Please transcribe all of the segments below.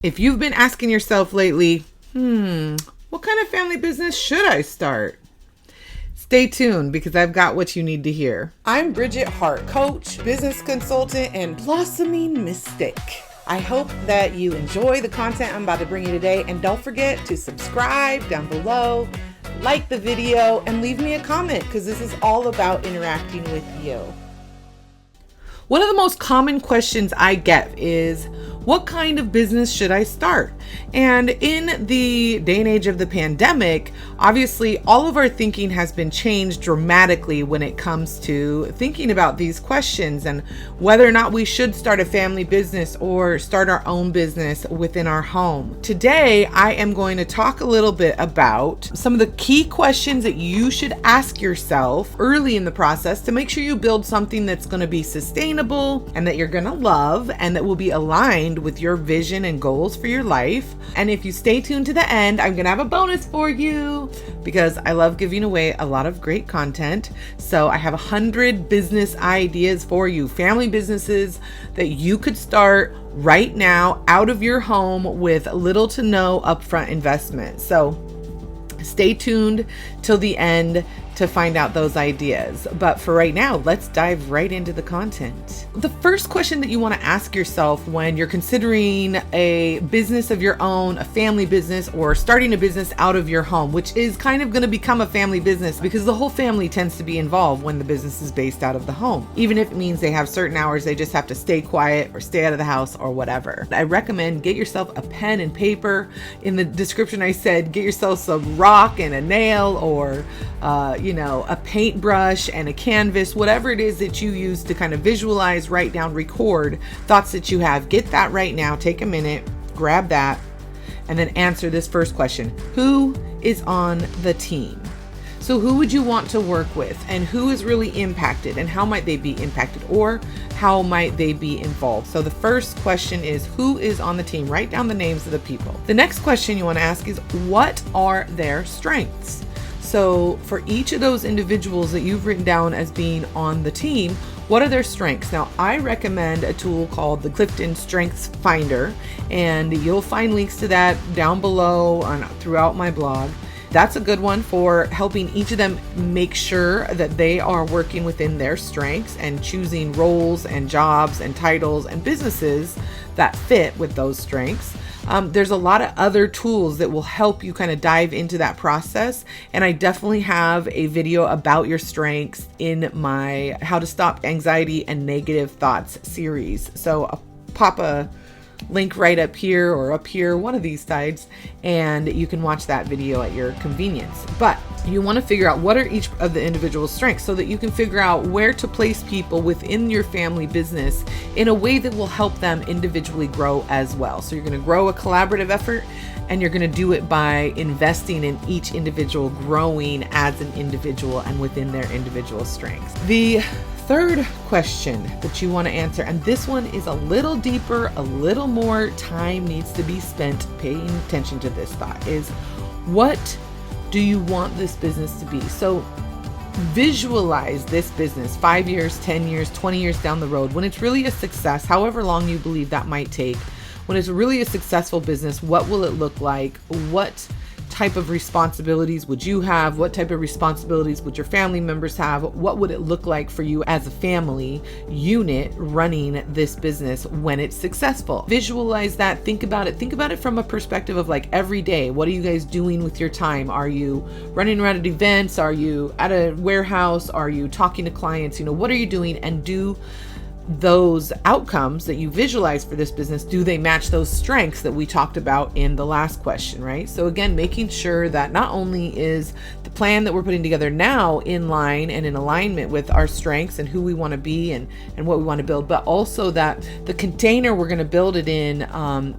If you've been asking yourself lately, what kind of family business should I start? Stay tuned because I've got what you need to hear. I'm Bridget Hart, coach, business consultant, and blossoming mystic. I hope that you enjoy the content I'm about to bring you today, and don't forget to subscribe down below, like the video, and leave me a comment because this is all about interacting with you. One of the most common questions I get is, what kind of business should I start? And in the day and age of the pandemic, obviously all of our thinking has been changed dramatically when it comes to thinking about these questions and whether or not we should start a family business or start our own business within our home. Today, I am going to talk a little bit about some of the key questions that you should ask yourself early in the process to make sure you build something that's going to be sustainable and that you're going to love and that will be aligned with your vision and goals for your life. And if you stay tuned to the end, I'm going to have a bonus for you because I love giving away a lot of great content. So I have 100 business ideas for you, family businesses that you could start right now out of your home with little to no upfront investment. So stay tuned till the end to find out those ideas. But for right now, let's dive right into the content. The first question that you want to ask yourself when you're considering a business of your own, a family business, or starting a business out of your home, which is kind of going to become a family business because the whole family tends to be involved when the business is based out of the home. Even if it means they have certain hours, they just have to stay quiet or stay out of the house or whatever. I recommend get yourself a pen and paper. In the description, I said, get yourself some rock and a nail or a paintbrush and a canvas, whatever it is that you use to kind of visualize, write down, record thoughts that you have. Get that right now. Take a minute, grab that, and then answer this first question. Who is on the team? So who would you want to work with and who is really impacted and how might they be impacted or how might they be involved? So the first question is, who is on the team? Write down the names of the people. The next question you want to ask is, what are their strengths? So for each of those individuals that you've written down as being on the team, what are their strengths? Now, I recommend a tool called the Clifton Strengths Finder, and you'll find links to that down below throughout my blog. That's a good one for helping each of them make sure that they are working within their strengths and choosing roles and jobs and titles and businesses that fit with those strengths. There's a lot of other tools that will help you kind of dive into that process. And I definitely have a video about your strengths in my How to Stop Anxiety and Negative Thoughts series. So I'll pop a link right up here or up here, one of these sides, and you can watch that video at your convenience. But you want to figure out what are each of the individual strengths so that you can figure out where to place people within your family business in a way that will help them individually grow as well. So you're going to grow a collaborative effort and you're going to do it by investing in each individual growing as an individual and within their individual strengths. The third question that you want to answer, and this one is a little deeper, a little more time needs to be spent paying attention to this thought, is what do you want this business to be? So visualize this business 5 years, 10 years, 20 years down the road when it's really a success, however long you believe that might take. When it's really a successful business, what will it look like? What type of responsibilities would you have? What type of responsibilities would your family members have? What would it look like for you as a family unit running this business when it's successful? Visualize that. Think about it. Think about it from a perspective of like every day. What are you guys doing with your time? Are you running around at events? Are you at a warehouse? Are you talking to clients? What are you doing? And do those outcomes that you visualize for this business, do they match those strengths that we talked about in the last question, right? So again, making sure that not only is the plan that we're putting together now in line and in alignment with our strengths and who we want to be and what we want to build, but also that the container we're going to build it in,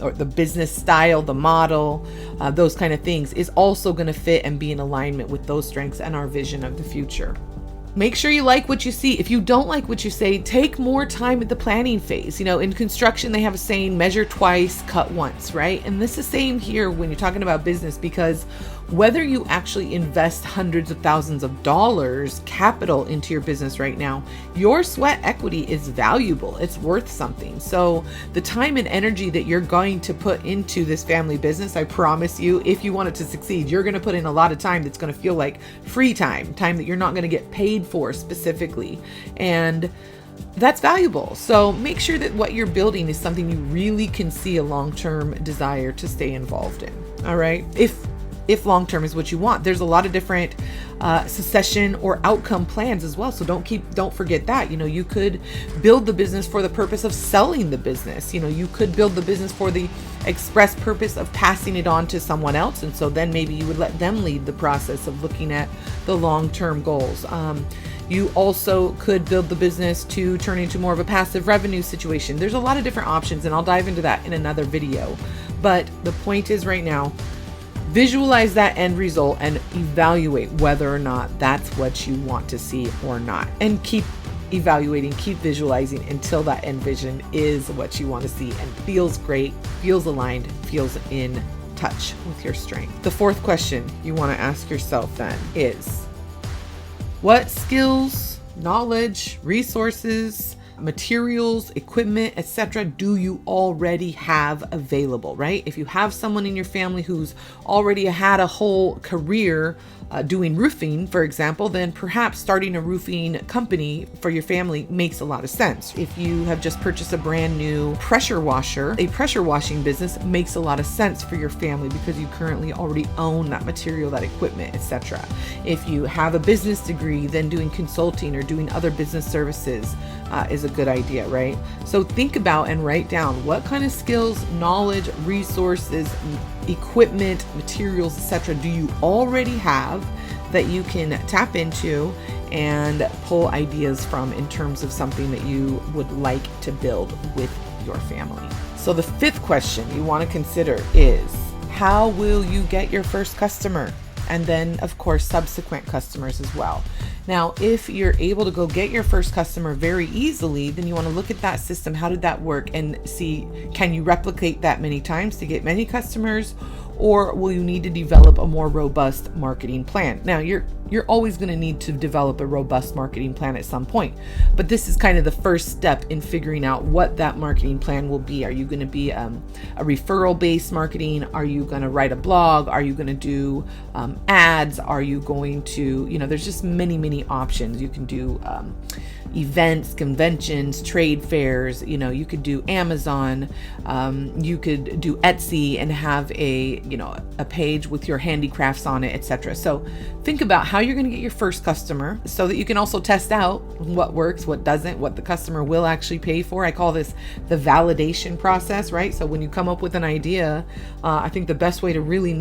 or the business style, the model, those kind of things is also going to fit and be in alignment with those strengths and our vision of the future. Make sure you like what you see. If you don't like what you say, take more time at the planning phase. In construction, they have a saying, measure twice, cut once, right? And this is the same here when you're talking about business, because Whether you actually invest hundreds of thousands of dollars capital into your business right now, your sweat equity is valuable. It's worth something. So the time and energy that you're going to put into this family business, I promise you, if you want it to succeed, you're going to put in a lot of time that's going to feel like free time that you're not going to get paid for specifically. And that's valuable. So make sure that what you're building is something you really can see a long-term desire to stay involved in. All right. If long-term is what you want, there's a lot of different succession or outcome plans as well. So don't forget that. You could build the business for the purpose of selling the business. You could build the business for the express purpose of passing it on to someone else. And so then maybe you would let them lead the process of looking at the long-term goals. You also could build the business to turn into more of a passive revenue situation. There's a lot of different options, and I'll dive into that in another video. But the point is right now, visualize that end result and evaluate whether or not that's what you want to see or not. And keep evaluating, keep visualizing until that end vision is what you want to see and feels great, feels aligned, feels in touch with your strength. The fourth question you want to ask yourself then is, what skills, knowledge, resources, materials, equipment, etc. do you already have available, right? If you have someone in your family who's already had a whole career doing roofing, for example, then perhaps starting a roofing company for your family makes a lot of sense. If you have just purchased a brand new pressure washer, a pressure washing business makes a lot of sense for your family because you currently already own that material, that equipment, etc. If you have a business degree, then doing consulting or doing other business services is a good idea, right? So think about and write down what kind of skills, knowledge, resources, equipment, materials, etc. do you already have that you can tap into and pull ideas from in terms of something that you would like to build with your family. So the fifth question you want to consider is, how will you get your first customer? And then, of course, subsequent customers as well. Now, if you're able to go get your first customer very easily, then you want to look at that system. How did that work? And see, can you replicate that many times to get many customers? Or will you need to develop a more robust marketing plan? Now, you're always going to need to develop a robust marketing plan at some point, but this is kind of the first step in figuring out what that marketing plan will be. Are you going to be a referral-based marketing? Are you going to write a blog? Are you going to do ads? Are you going to, there's just many options. You can do events, conventions, trade fairs. You could do Amazon. You could do Etsy and have a page with your handicrafts on it, etc. So think about how you're going to get your first customer so that you can also test out what works, what doesn't, what the customer will actually pay for. I call this the validation process, right? So when you come up with an idea, I think the best way to really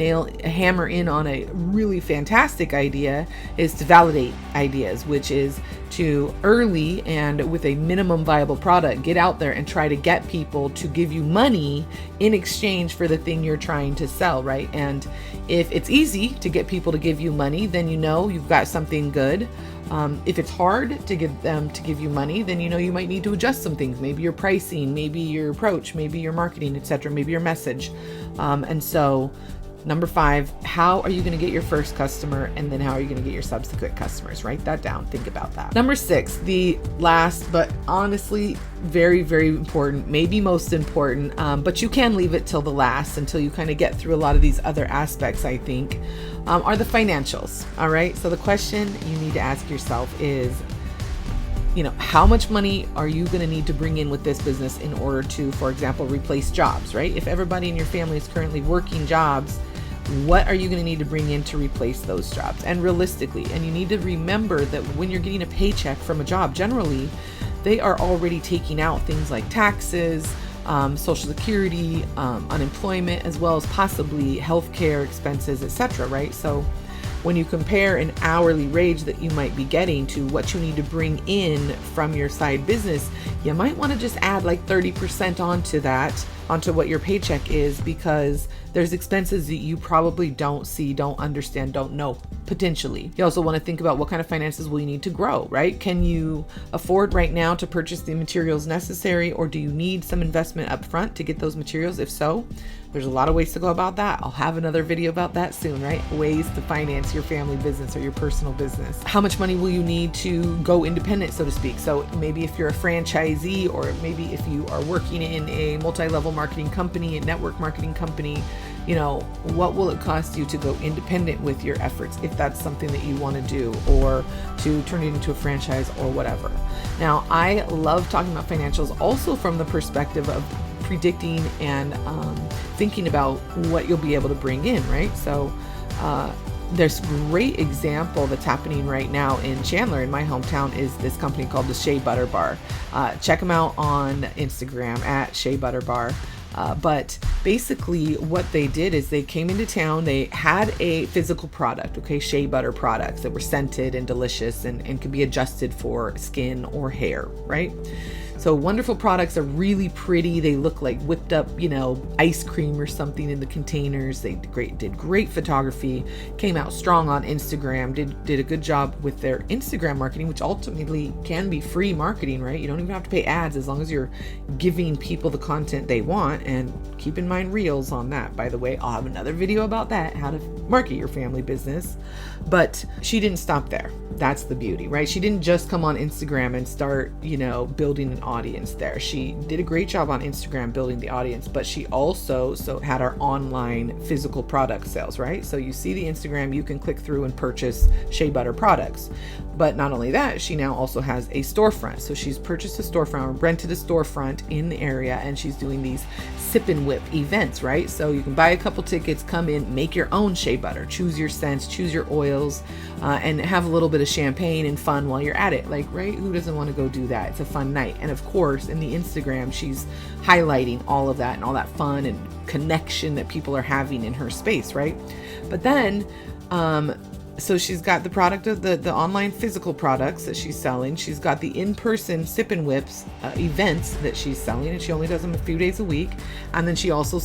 hammer in on a really fantastic idea is to validate ideas, which is to early and with a minimum viable product, get out there and try to get people to give you money in exchange for the thing you're trying to sell, right? And if it's easy to get people to give you money, then you've got something good. If it's hard to get them to give you money, then you might need to adjust some things, maybe your pricing, maybe your approach, maybe your marketing, etc., maybe your message. And so number 5, how are you going to get your first customer? And then how are you going to get your subsequent customers? Write that down. Think about that. Number 6, the last, but honestly, very, very important, maybe most important, but you can leave it till the last until you kind of get through a lot of these other aspects, I think, are the financials. All right. So the question you need to ask yourself is, how much money are you going to need to bring in with this business in order to, for example, replace jobs, right? If everybody in your family is currently working jobs, what are you going to need to bring in to replace those jobs? And realistically, and you need to remember that when you're getting a paycheck from a job, generally, they are already taking out things like taxes, Social Security, unemployment, as well as possibly healthcare expenses, etc., right? So when you compare an hourly wage that you might be getting to what you need to bring in from your side business, you might want to just add like 30% onto what your paycheck is, because there's expenses that you probably don't see, don't understand, don't know potentially. You also want to think about what kind of finances will you need to grow, right? Can you afford right now to purchase the materials necessary, or do you need some investment up front to get those materials? If so, there's a lot of ways to go about that. I'll have another video about that soon, right? Ways to finance your family business or your personal business. How much money will you need to go independent, so to speak? So maybe if you're a franchisee, or maybe if you are working in a multi-level marketing company, a network marketing company, you know, what will it cost you to go independent with your efforts if that's something that you want to do, or to turn it into a franchise or whatever. Now, I love talking about financials also from the perspective of predicting and thinking about what you'll be able to bring in, right? So there's a great example that's happening right now in Chandler, in my hometown, is this company called the Shea.Butter.Bar. Check them out on Instagram at Shea.Butter.Bar. But basically what they did is they came into town, they had a physical product, okay, shea butter products that were scented and delicious and could be adjusted for skin or hair, right? So wonderful products, are really pretty. They look like whipped up, you know, ice cream or something in the containers. They did great photography, came out strong on Instagram, did a good job with their Instagram marketing, which ultimately can be free marketing, right? You don't even have to pay ads as long as you're giving people the content they want. And keep in mind reels on that, by the way. I'll have another video about that, how to market your family business. But she didn't stop there. That's the beauty, right? She didn't just come on Instagram and start, you know, building an audience there. She did a great job on Instagram building the audience, but she also had our online physical product sales, right? So you see the Instagram, you can click through and purchase Shea Butter products. But not only that, she now also has a storefront. So she's purchased a storefront, or rented a storefront in the area, and she's doing these sip and whip events, right? So you can buy a couple tickets, come in, make your own shea butter, choose your scents, choose your oils, and have a little bit of champagne and fun while you're at it. Like, right? Who doesn't want to go do that? It's a fun night. And of course, in the Instagram, she's highlighting all of that and all that fun and connection that people are having in her space, right? But then, so she's got the product of the online physical products that she's selling. She's got the in-person sip and whips events that she's selling, and she only does them a few days a week. And then she also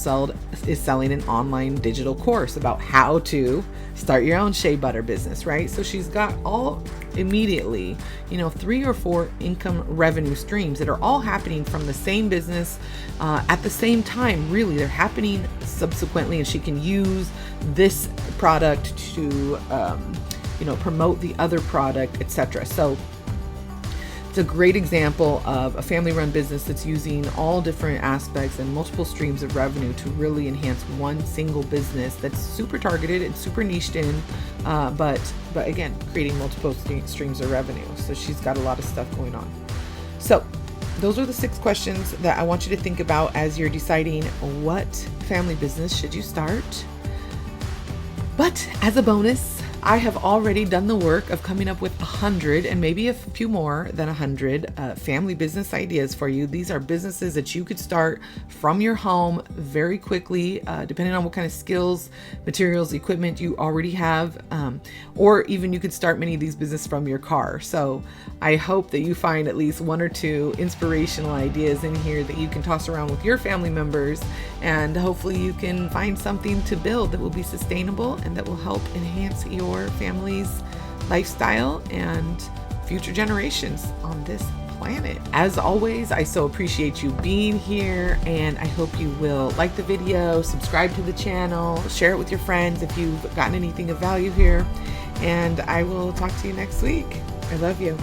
is selling an online digital course about how to start your own shea butter business, right? So she's got all immediately, you know, 3 or 4 income revenue streams that are all happening from the same business at the same time. Really, they're happening subsequently, and she can use this product to promote the other product, etc. So it's a great example of a family-run business that's using all different aspects and multiple streams of revenue to really enhance one single business that's super targeted and super niched in, but again, creating multiple streams of revenue. So she's got a lot of stuff going on. So those are the 6 questions that I want you to think about as you're deciding what family business should you start. But as a bonus, I have already done the work of coming up with 100 and maybe a few more than 100 family business ideas for you. These are businesses that you could start from your home very quickly, depending on what kind of skills, materials, equipment you already have, or even you could start many of these businesses from your car. So I hope that you find at least 1 or 2 inspirational ideas in here that you can toss around with your family members, and hopefully you can find something to build that will be sustainable and that will help enhance your family's lifestyle and future generations on this planet. As always, I so appreciate you being here, and I hope you will like the video, subscribe to the channel, share it with your friends if you've gotten anything of value here, and I will talk to you next week. I love you.